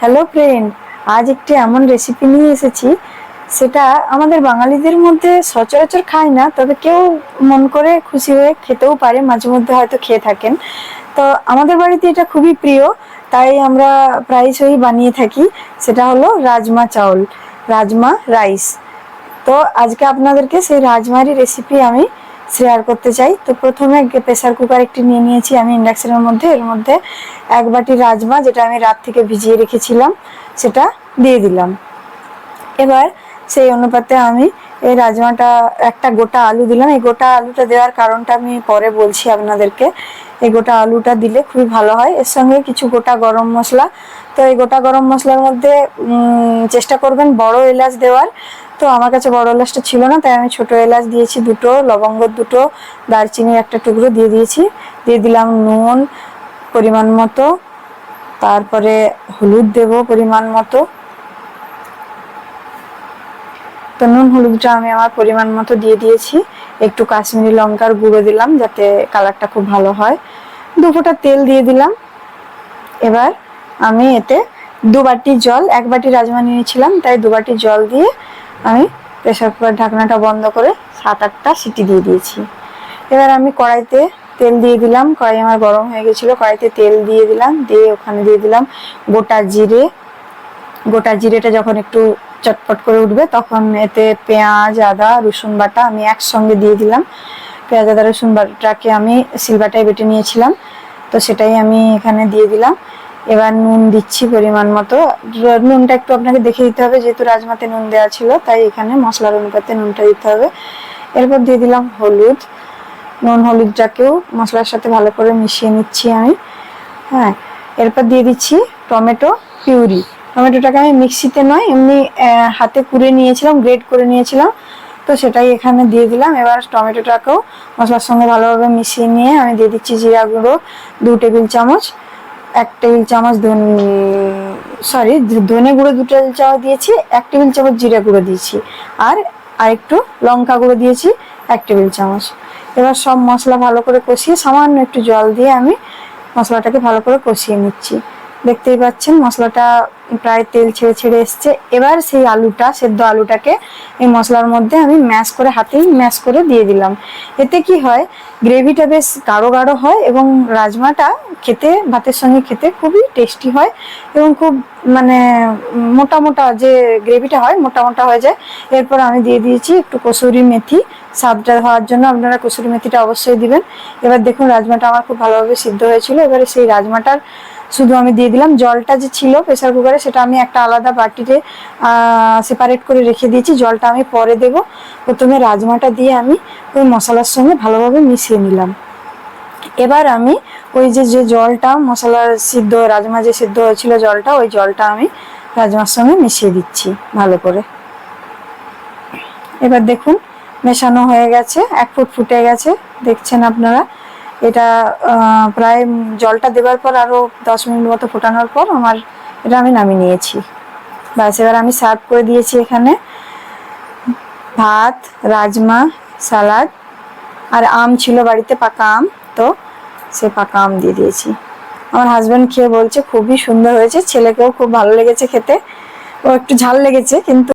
Hello friend, আজ একটি এমন রেসিপি নিয়ে এসেছি। সেটা আমাদের বাঙালিদের মধ্যে সচরাচর খায় না, তবে কেউ মন করে খুশি হয়ে খেতেও পারে, মাঝে মধ্যে হয়তো খেয়ে থাকেন। তো আমাদের বাড়িতে এটা খুবই প্রিয়, তাই আমরা প্রায়শই বানিয়ে থাকি। সেটা হলো রাজমা চাউল, রাজমা রাইস। তো আজকে আপনাদেরকে সেই রাজমারই রেসিপি আমি শেয়ার করতে চাই। তো প্রথমে প্রেসার কুকার একটি নিয়ে নিয়েছি আমি ইন্ডাকশনের মধ্যে। এর মধ্যে এক বাটি রাজমা, যেটা আমি রাত থেকে ভিজিয়ে রেখেছিলাম, সেটা দিয়ে দিলাম। এবার সেই অনুপাতে আমি এই রাজমাটা, একটা গোটা আলু দিলাম। এই গোটা আলুটা দেওয়ার কারণটা আমি পরে বলছি আপনাদেরকে। এই গোটা আলুটা দিলে খুবই ভালো হয়। এর সঙ্গে কিছু গোটা গরম মশলা। তো এই গোটা গরম মশলার মধ্যে চেষ্টা করবেন বড় এলাচ দেওয়ার। তো আমার কাছে বড় এলাচটা ছিল না, তাই আমি ছোট এলাচ দিয়েছি দুটো, লবঙ্গ দুটো, দারচিনির একটা টুকরো দিয়ে দিয়েছি। দিয়ে দিলাম নুন পরিমাণ মতো, তারপরে হলুদ দেব পরিমাণ মতো। তো নুন হলুদটা আমি আমার পরিমাণ মতো দিয়ে দিয়েছি। একটু কাশ্মীরি লঙ্কার গুঁড়ো দিলাম যাতে কালারটা খুব ভালো হয়। 2 ফোঁটা তেল দিয়ে দিলাম। এবার আমি এতে 2 বাটি জল, 1 বাটি রাজমা নিয়েছিলাম তাই 2 বাটি জল দিয়ে আমি প্রেসার কুকার ঢাকনাটা বন্ধ করে 7-8টা সিটি দিয়ে দিয়েছি। এবার আমি কড়াইতে তেল দিয়ে দিলাম। কড়াই আমার গরম হয়ে গেছিলো, কড়াইতে তেল দিয়ে দিলাম। দিয়ে ওখানে দিয়ে দিলাম গোটা জিরে। গোটা জিরেটা যখন একটু চটপট করে উঠবে তখন এতে পেঁয়াজ, আদা, রসুন বাটা আমি একসঙ্গে দিয়ে দিলাম। পেঁয়াজ, আদা, রসুন বাটাকে আমি শিলবাটায় বেটে নিয়েছিলাম, তো সেটাই আমি এখানে দিয়ে দিলাম। এবার নুন দিচ্ছি পরিমাণ মতো। নুনটা একটু আপনাকে দেখে দিতে হবে, যেহেতু রাজমাতে নুন দেওয়া ছিল, তাই এখানে মশলার অনুপাতে নুনটা দিতে হবে। এরপর দিয়ে দিলাম হলুদ। নুন হলুদটাকেও মশলার সাথে ভালো করে মিশিয়ে নিচ্ছি আমি। হ্যাঁ, এরপর দিয়ে দিচ্ছি টমেটো পিউরি। টমেটোটাকে আমি মিক্সিতে নয়, এমনি হাতে কুড়ে নিয়েছিলাম, গ্রেট করে নিয়েছিলাম, তো সেটাই এখানে দিয়ে দিলাম। এবার টমেটোটাকেও মশলার সঙ্গে ভালোভাবে মিশিয়ে নিয়ে আমি দিয়ে দিচ্ছি জিরা গুঁড়ো 2 টেবিল চামচ, 1 টেবিল চামচ ধনে গুঁড়ো 2 টেবিল চামচ দিয়েছি, 1 টেবিল চামচ জিরা গুঁড়ো দিয়েছি, আর আরেকটু লঙ্কা গুঁড়ো দিয়েছি 1 টেবিল চামচ। এবার সব মশলা ভালো করে কষিয়ে সামান্য একটু জল দিয়ে আমি মশলাটাকে ভালো করে কষিয়ে নিচ্ছি। দেখতেই পাচ্ছেন মশলাটা প্রায় তেল ছেড়ে ছেড়ে এসছে। এবার সেই আলুটা, সেদ্ধ আলুটাকে এই মশলার মধ্যে আমি হাতেই ম্যাশ করে দিয়ে দিলাম। এতে কি হয়, গ্রেভিটা বেশ গাঢ় গাঢ় হয় এবং রাজমাটা খেতে, ভাতের সঙ্গে খেতে খুবই টেস্টি হয় এবং খুব মানে মোটা মোটা যে গ্রেভিটা হয়, মোটা মোটা হয়ে যায়। এরপর আমি দিয়ে দিয়েছি একটু কসুরি মেথি, স্বাদটা হওয়ার জন্য আপনারা কসুরি মেথিটা অবশ্যই দিবেন। এবার দেখুন রাজমাটা আমার খুব ভালোভাবে সিদ্ধ হয়েছিল। এবারে সেই রাজমাটার শুধু আমি দিয়ে দিলাম। জলটা যে ছিল প্রেসার কুকারে, সেটা আমি একটা আলাদা বাটিতে সেপারেট করে রেখে দিয়েছি। জলটা আমি পরে দেব। প্রথমে রাজমাটা দিয়ে আমি ওই মশলার সঙ্গে ভালোভাবে মিশিয়ে নিলাম। এবার আমি ওই যে জলটা, মশলার সিদ্ধ রাজমা যে সিদ্ধ হয়েছিল জলটা, ওই জলটা আমি রাজমার সঙ্গে মিশিয়ে দিচ্ছি ভালো করে। এবার দেখুন মেশানো হয়ে গেছে, 1 ফুট ফুটে গেছে, দেখছেন আপনারা। এটা প্রায় জলটা দেওয়ার পর আরো 10 মিনিট মতো ফোটানোর পর এটা আমি নামিয়ে নিয়েছি। ব্যাস, এবার আমি সার্ভ করে দিয়েছি। এখানে ভাত, রাজমা, সালাদ, আর আম ছিল বাড়িতে, পাকা আম, তো সে পাকা আম দিয়ে দিয়েছি। আমার হাজব্যান্ড খেয়ে বলছে খুবই সুন্দর হয়েছে, ছেলেকেও খুব ভালো লেগেছে খেতে। ও একটু ঝাল লেগেছে কিন্তু